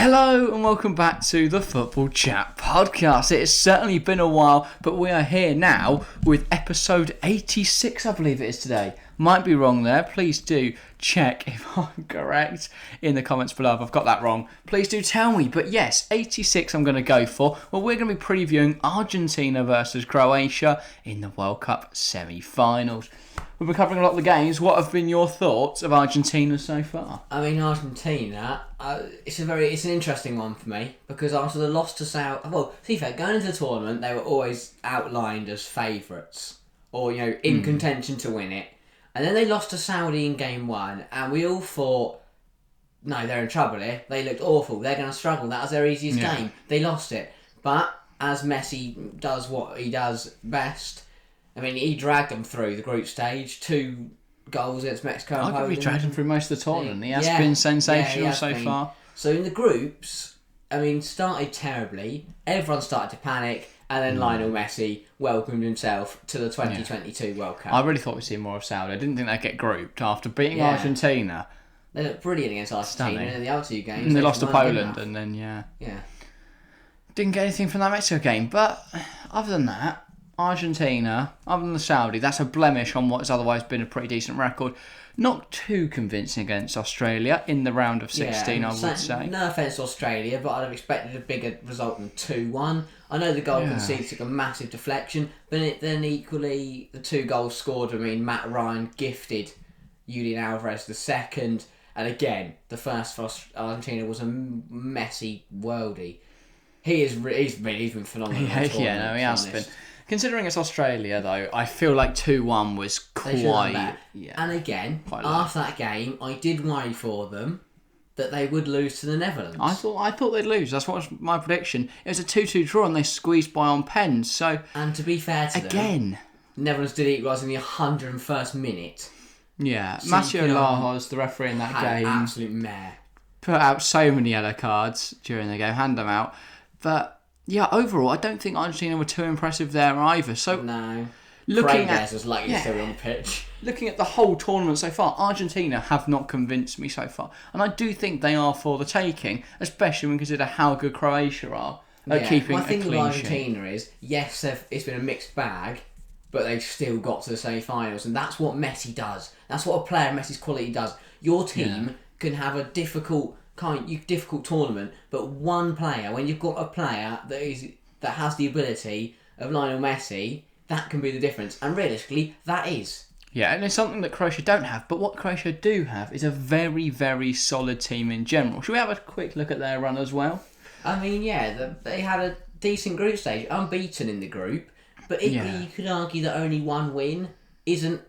Hello and welcome back to the Football Chat podcast. It has certainly been a while, but we are here now with episode 86, I believe it is today. Might be wrong there. Please do check if I'm correct in the comments below. If I've got that wrong, please do tell me. But yes, 86 I'm going to go for. Well, we're going to be previewing Argentina versus Croatia in the World Cup semi-finals. We've been covering a lot of the games. What have been your thoughts of Argentina so far? I mean, Argentina, it's an interesting one for me because after the loss to Saudi, to be fair, going into the tournament, they were always outlined as favourites or in contention to win it, and then they lost to Saudi in game one, and we all thought, no, they're in trouble here. They looked awful. They're going to struggle. That was their easiest game. They lost it, but as Messi does what he does best. I mean, he dragged them through the group stage, 2 goals against Mexico and Poland. He dragged them through most of the tournament. He has been sensational so far. So in the groups, I mean, started terribly. Everyone started to panic, and then Lionel Messi welcomed himself to the 2022 World Cup. I really thought we'd see more of Saudi. I didn't think they'd get grouped after beating Argentina. They looked brilliant against Argentina in the other 2 games. And they lost to Poland, and then, didn't get anything from that Mexico game. But other than that, Argentina, other than the Saudi, that's a blemish on what has otherwise been a pretty decent record. Not too convincing against Australia in the round of 16, I would say. No offence to Australia, but I'd have expected a bigger result than 2-1. I know the goal conceded took a massive deflection, but then equally, the 2 goals scored, I mean, Matt Ryan gifted Julian Alvarez the second, and again, the first for Argentina was a messy worldie. He's been phenomenal. He has been. Considering it's Australia, though, I feel like 2-1 was quite... And again, after that game, I did worry for them that they would lose to the Netherlands. I thought they'd lose. That's what was my prediction. It was a 2-2 draw and they squeezed by on pens. So and to be fair to them, Netherlands did equalise in the 101st minute. Yeah, Mateo Lahoz, the referee in that game, absolute mare. Put out so many yellow cards during the game, hand them out. But... yeah, overall, I don't think Argentina were too impressive there either. So, no. Looking at was likely to still be on the pitch. Looking at the whole tournament so far, Argentina have not convinced me so far. And I do think they are for the taking, especially when you consider how good Croatia are at keeping a clean sheet. My thing with Argentina is, yes, it's been a mixed bag, but they've still got to the semi-finals. And that's what Messi does. That's what a player of Messi's quality does. Your team can have a difficult tournament, but one player, when you've got a player that has the ability of Lionel Messi, that can be the difference. And realistically, that is. Yeah, and it's something that Croatia don't have, but what Croatia do have is a very, very solid team in general. Should we have a quick look at their run as well? I mean, they had a decent group stage, unbeaten in the group, but equally you could argue that only one win isn't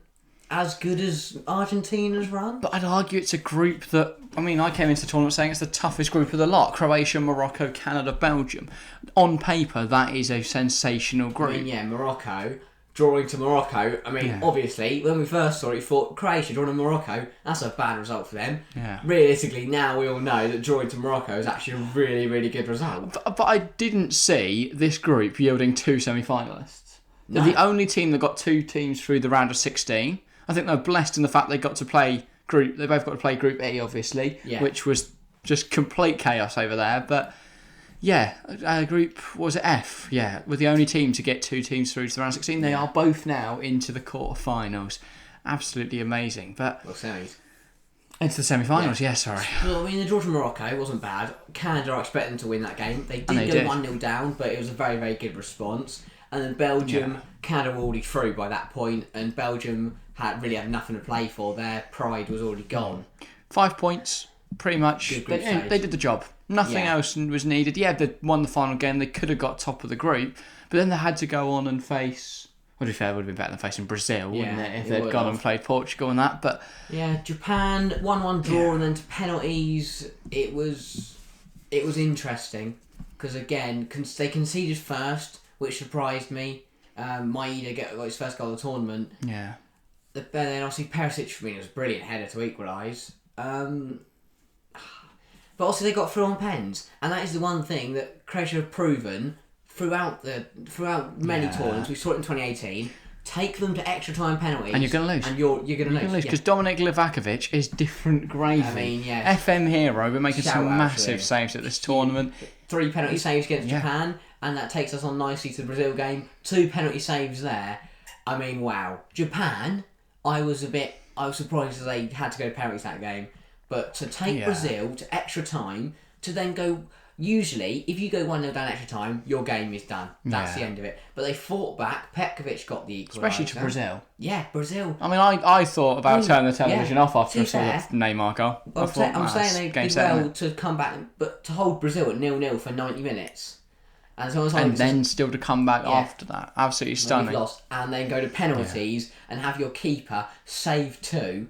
as good as Argentina's run. But I'd argue it's a group that... I mean, I came into the tournament saying it's the toughest group of the lot. Croatia, Morocco, Canada, Belgium. On paper, that is a sensational group. I mean, Morocco, drawing to Morocco. I mean, obviously, when we first saw it, we thought Croatia drawing to Morocco, that's a bad result for them. Yeah. Realistically, now we all know that drawing to Morocco is actually a really, really good result. But I didn't see this group yielding 2 semi-finalists. No. They're the only team that got 2 teams through the round of 16. I think they're blessed in the fact they got to play group. They both got to play Group E, obviously, which was just complete chaos over there. But group was it F? Yeah, we're the only team to get 2 teams through to the round of 16. They are both now into the quarterfinals. Absolutely amazing. But semis. Into the semi-finals, sorry. Well, I mean, the draw to Morocco wasn't bad. Canada, I expect them to win that game. They did go 1-0 down, but it was a very, very good response. And then Belgium, Canada were already through by that point, and Belgium really had nothing to play for. Their pride was already gone. 5 points, pretty much. They did the job. Nothing else was needed. Yeah, they won the final game. They could have got top of the group, but then they had to go on and face... Well, to be fair, it would have been better than facing Brazil, wouldn't it? If they'd gone and played Portugal and that. But Japan 1-1 draw and then to penalties. It was interesting because again they conceded first, which surprised me. Maeda got his first goal of the tournament. Yeah. But then obviously Perisic, for me, was a brilliant header to equalise. But also they got through on pens, and that is the one thing that Croatia have proven throughout many tournaments. We saw it in 2018. take them to extra time penalties, and you're going to lose. And you're going to lose Because Dominik Livakovic is different gravy. I mean, yeah. FM hero. We're making Shout some out massive saves at this tournament. 3 penalty saves against Japan, and that takes us on nicely to the Brazil game. 2 penalty saves there. I mean, wow. Japan, I was surprised that they had to go to penalties that game. But to take Brazil to extra time, to then go... Usually, if you go 1-0 down extra time, your game is done. That's the end of it. But they fought back. Petkovic got the equaliser. Especially to Brazil. Yeah, Brazil. I mean, I thought about turning the television off after I saw the Neymar goal. I'm saying they did well to come back, but to hold Brazil at 0-0 for 90 minutes. And then still to come back after that. Absolutely stunning. Lost, and then go to penalties and have your keeper save 2.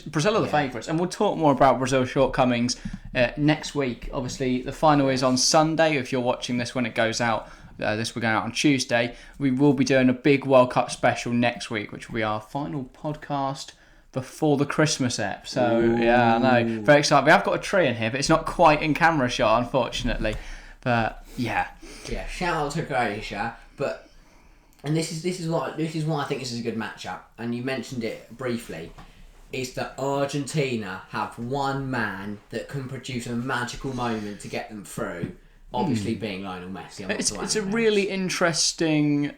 Brazil are the favourites, and we'll talk more about Brazil's shortcomings next week. Obviously, the final is on Sunday. If you're watching this when it goes out, this will go out on Tuesday. We will be doing a big World Cup special next week, which will be our final podcast before the Christmas ep. So, I know. Very excited. We have got a tree in here, but it's not quite in camera shot, unfortunately. But, yeah. Yeah, shout out to Croatia. And this is why I think this is a good matchup. And you mentioned it briefly. Is that Argentina have one man that can produce a magical moment to get them through, obviously being Lionel Messi. It's a really interesting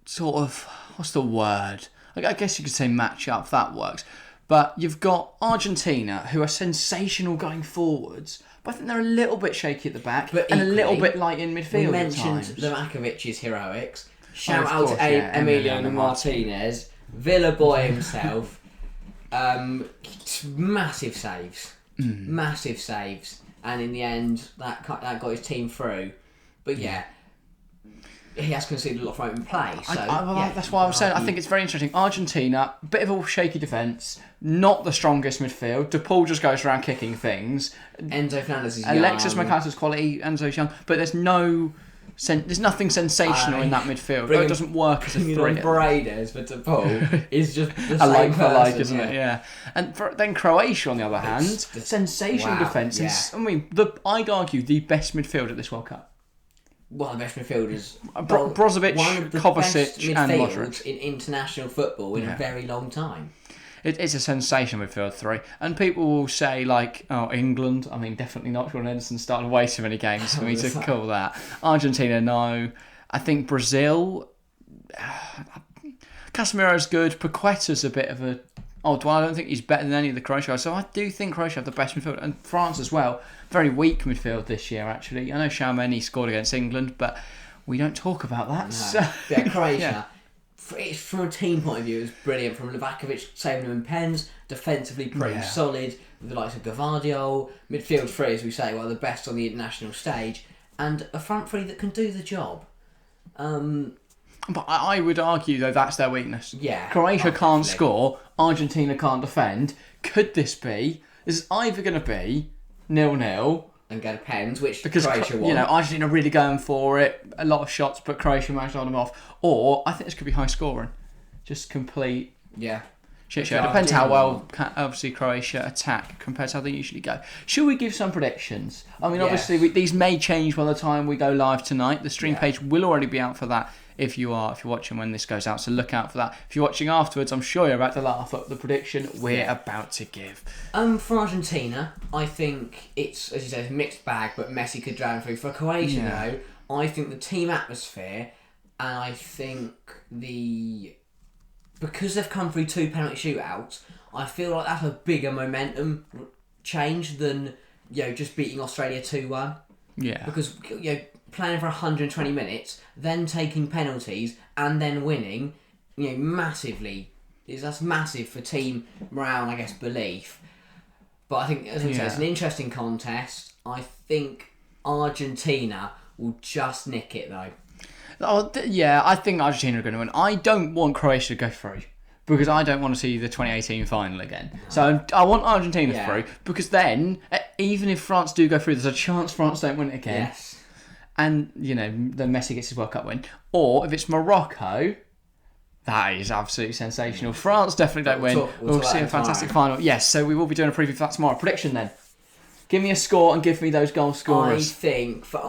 sort of, what's the word? I guess you could say match-up, that works. But you've got Argentina, who are sensational going forwards, but I think they're a little bit shaky at the back and a little bit light in midfield. We mentioned Livakovic's heroics. Shout out to Emiliano Martinez, Villa boy himself. Massive saves, and in the end that got his team through. But he has conceded a lot from open play. So that's why I was saying I think it's very interesting. Argentina, bit of a shaky defence, not the strongest midfield. De Paul just goes around kicking things. Enzo Fernandez is young. Alexis Maca's quality. Enzo's young, but there's nothing sensational in that midfield. It doesn't work as a three. Paredes for De Paul is just the a same person, isn't it? Yeah. And then Croatia, on the other hand, sensational defence. Yeah. I mean, I'd argue the best midfield at this World Cup. One of the best midfielders. Brozovic, Kovacic, and Modric in international football in a very long time. It's a sensational midfield 3. And people will say, like, oh, England. I mean, definitely not. Sean Henderson started way too many games for me to call that. Argentina, no. I think Brazil... Casemiro's good. Paqueta's a bit of a odd one. I don't think he's better than any of the Croatia guys. So I do think Croatia have the best midfield. And France as well. Very weak midfield this year, actually. I know Tchouaméni scored against England, but we don't talk about that. No. So. Yeah, Croatia... From a team point of view, it was brilliant. From Livakovic saving them in pens, defensively pretty solid, with the likes of Gvardiol, midfield 3, as we say, one of the best on the international stage, and a front 3 that can do the job. But I would argue, though, that's their weakness. Yeah. Croatia can't score, Argentina can't defend. Could this be? This is either going to be 0-0... and go to pens, which Croatia won. Argentina really going for it. A lot of shots, but Croatia managed to hold them off. Or I think this could be high scoring, just complete shit show. It depends how well obviously Croatia attack compared to how they usually go. Should we give some predictions? I mean, obviously these may change by the time we go live tonight. The stream page will already be out for that. If you're watching when this goes out, so look out for that. If you're watching afterwards, I'm sure you're about to laugh at the prediction we're about to give. For Argentina, I think it's, as you say, it's a mixed bag, but Messi could drown through. For Croatia, though, I think the team atmosphere, and I think because they've come through 2 penalty shootouts, I feel like that's a bigger momentum change than just beating Australia 2-1. Yeah. Because playing for 120 minutes, then taking penalties, and then winning, massively. That's massive for team morale and, I guess, belief. But I think, as I say, it's an interesting contest. I think Argentina will just nick it, though. I think Argentina are going to win. I don't want Croatia to go through, because I don't want to see the 2018 final again. So I want Argentina through, because then, even if France do go through, there's a chance France don't win it again. Yes. And, then Messi gets his World Cup win. Or if it's Morocco, that is absolutely sensational. France definitely don't win. We'll see a fantastic final. Yes, so we will be doing a preview for that tomorrow. Prediction then. Give me a score and give me those goal scorers. I think for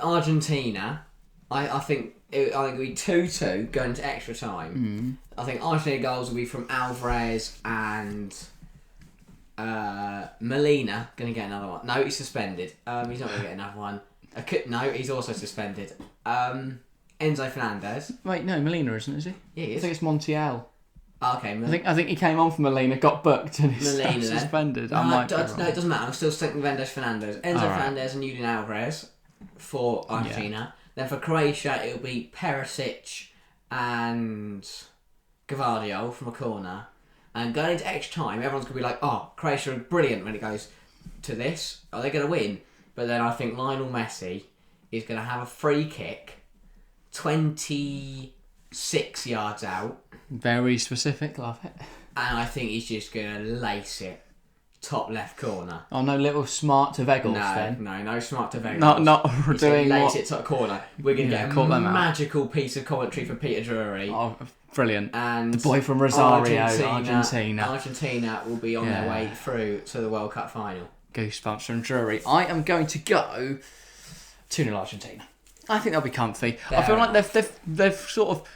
Argentina, I think it'll be 2-2 going to extra time. I think Argentina goals will be from Alvarez and Molina. Going to get another one. No, he's suspended. He's not going to get another one. No, he's also suspended. Enzo Fernandez. Wait, no, Molina isn't, is he? Yeah, he is. I think it's Montiel. Okay, I think he came on for Molina, got booked, and he's suspended. No, it doesn't matter. I'm still sticking with Enzo Fernandez. Fernandez and Julian Alvarez for Argentina. Then for Croatia, it'll be Perisic and Gvardiol from a corner. And going into extra time, everyone's going to be like, oh, Croatia are brilliant when it goes to this. Are they going to win? But then I think Lionel Messi is going to have a free kick 26 yards out. Very specific, love it. And I think he's just going to lace it top left corner. Oh, no little smart to Vegels then? No smart to Vegels. Not doing lace it top corner. We're going to get a magical out. Piece of commentary for Peter Drury. Oh, brilliant. And the boy from Rosario, Argentina. Argentina will be on their way through to the World Cup final. Goosebumps from Drury. I am going to go 2-0 Argentina. I think they'll be comfy. I feel like they've sort of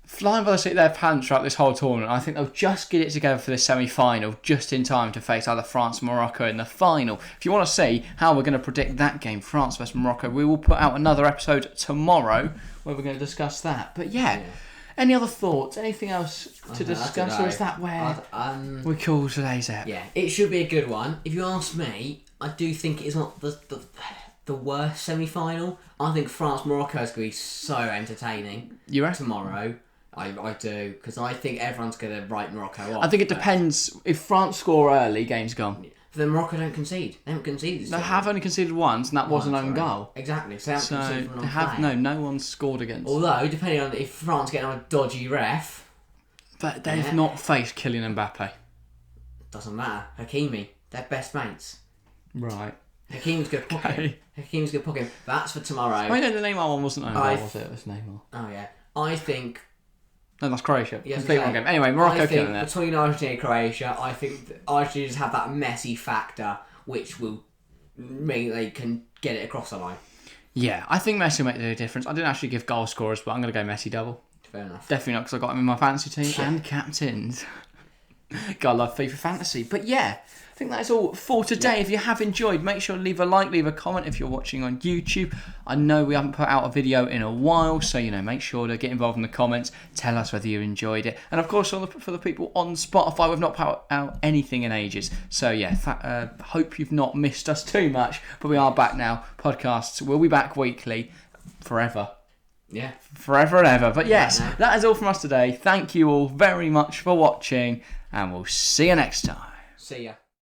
flying by the seat of their pants throughout this whole tournament. I think they'll just get it together for this semi-final just in time to face either France or Morocco in the final. If you want to see how we're going to predict that game, France versus Morocco, we will put out another episode tomorrow where we're going to discuss that. But any other thoughts? Anything else to discuss? Or is that where we call today's ep? Yeah, it should be a good one. If you ask me, I do think it's not the worst semi-final. I think France-Morocco is going to be so entertaining tomorrow. I do, because I think everyone's going to write Morocco off. I think it depends. If France score early, game's gone. Then Morocco don't concede. They haven't conceded. They have only conceded once, and that was an own goal. Exactly. So they haven't conceded no one's scored against. Although, depending on if France get on a dodgy ref. But they've not faced Kylian Mbappe. Doesn't matter. Hakimi. They're best mates. Right. Hakimi's good pocket. Hakimi's good pocket. That's for tomorrow. Wait, no, the Neymar one wasn't own goal, was it? It was Neymar. Oh, yeah. I think... No, that's Croatia. Completely wrong game. Anyway, Morocco killing it. Between Argentina and Croatia, I think Argentina just have that Messi factor, which will mean they can get it across the line. Yeah, I think Messi will make the difference. I didn't actually give goal scorers, but I'm going to go Messi double. Fair enough. Definitely not, because I got him in my fantasy team and captained. God, I love FIFA Fantasy. But yeah, I think that's all for today. Yeah. If you have enjoyed, make sure to leave a like, leave a comment if you're watching on YouTube. I know we haven't put out a video in a while, so make sure to get involved in the comments. Tell us whether you enjoyed it. And of course, for the people on Spotify, we've not put out anything in ages. So yeah, hope you've not missed us too much. But we are back now. Podcasts will be back weekly forever. Yeah. Forever and ever. But yes, that is all from us today. Thank you all very much for watching, and we'll see you next time. See ya.